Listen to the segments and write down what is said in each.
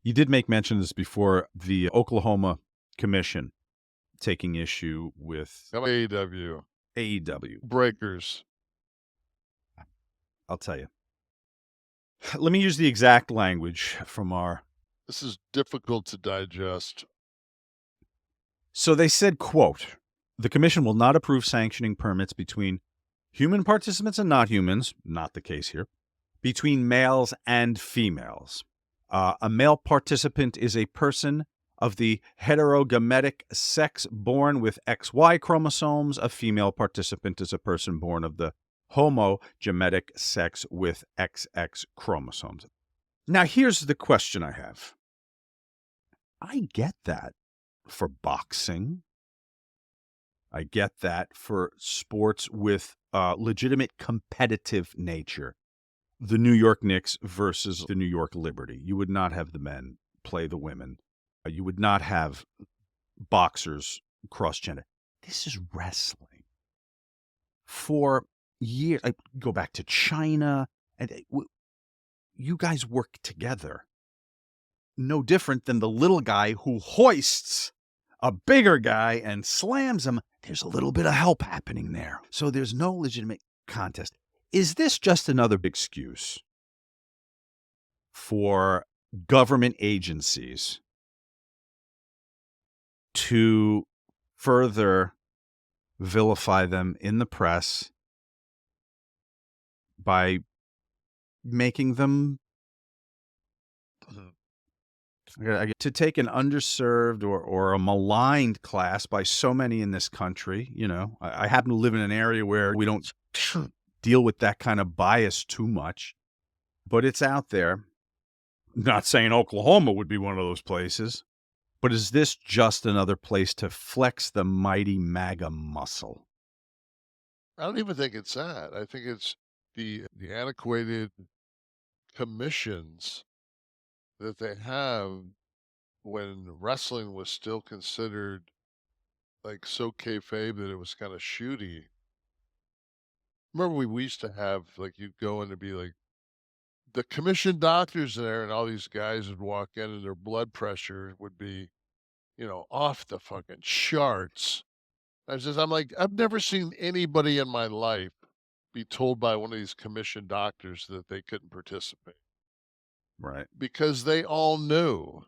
You did make mention of this before, the Oklahoma Commission taking issue with AEW. AEW. Breakers. I'll tell you. Let me use the exact language from our... This is difficult to digest. So they said, quote, "The commission will not approve sanctioning permits between human participants and not humans," not the case here, "between males and females. A male participant is a person of the heterogametic sex born with XY chromosomes. A female participant is a person born of the homogenetic sex with XX chromosomes." Now, here's the question I have. I get that for boxing. I get that for sports with legitimate competitive nature. The New York Knicks versus the New York Liberty. You would not have the men play the women. You would not have boxers cross-gender. This is wrestling. For years, I go back to China, and you guys work together. No different than the little guy who hoists a bigger guy and slams him. There's a little bit of help happening there. So there's no legitimate contest. Is this just another excuse for government agencies to further vilify them in the press by making them to take an underserved or a maligned class by so many in this country? You know, I happen to live in an area where we don't deal with that kind of bias too much, but it's out there. Not saying Oklahoma would be one of those places, but is this just another place to flex the mighty MAGA muscle? I don't even think it's that. I think it's the antiquated commissions that they have when wrestling was still considered like so kayfabe that it was kind of shooty. Remember we used to have like you'd go in to be like the commission doctors there, and all these guys would walk in and their blood pressure would be, off the fucking charts. I'm like, I've never seen anybody in my life be told by one of these commission doctors that they couldn't participate Right. because they all knew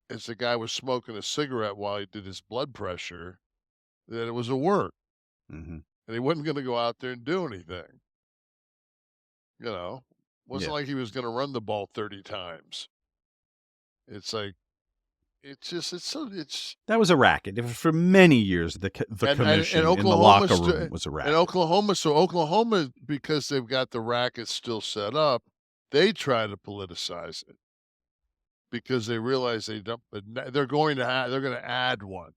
as the guy was smoking a cigarette while he did his blood pressure that it was a work Mm-hmm. and he wasn't going to go out there and do anything. Wasn't Yeah. like he was going to run the ball 30 times. It's like, it's That was a racket. For many years, the commission in the locker room was a racket. In Oklahoma, so Oklahoma, because they've got the racket still set up, they try to politicize it because they realize they don't. But they're going to add one.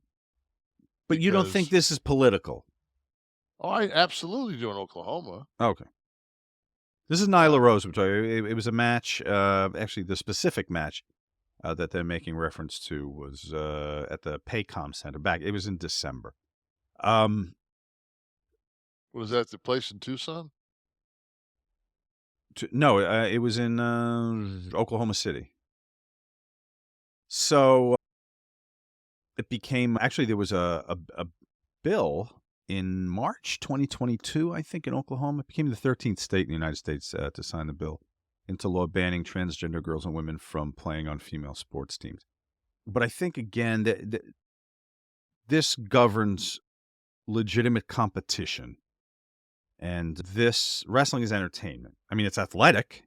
But you don't think this is political? Oh, I absolutely do in Oklahoma. Okay. This is Nyla Rose. It was a match. Actually, the specific match that they're making reference to was at the Paycom Center. It was in December. Was that the place in Tucson? No, it was in Oklahoma City. So it became, actually, there was a bill in March 2022, I think, in Oklahoma. It became the 13th state in the United States to sign the bill into law banning transgender girls and women from playing on female sports teams. But I think, again, that this governs legitimate competition. And this wrestling is entertainment. I mean, it's athletic,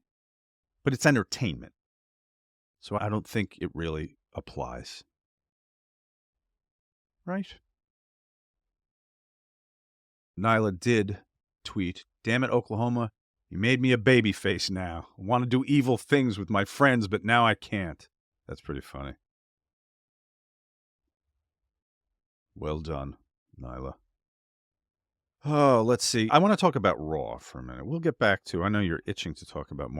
but it's entertainment. So I don't think it really applies. Right? Nyla did tweet, "Damn it, Oklahoma, you made me a baby face now. I want to do evil things with my friends, but now I can't." That's pretty funny. Well done, Nyla. Oh, let's see. I want to talk about Raw for a minute. We'll get back to, I know you're itching to talk about more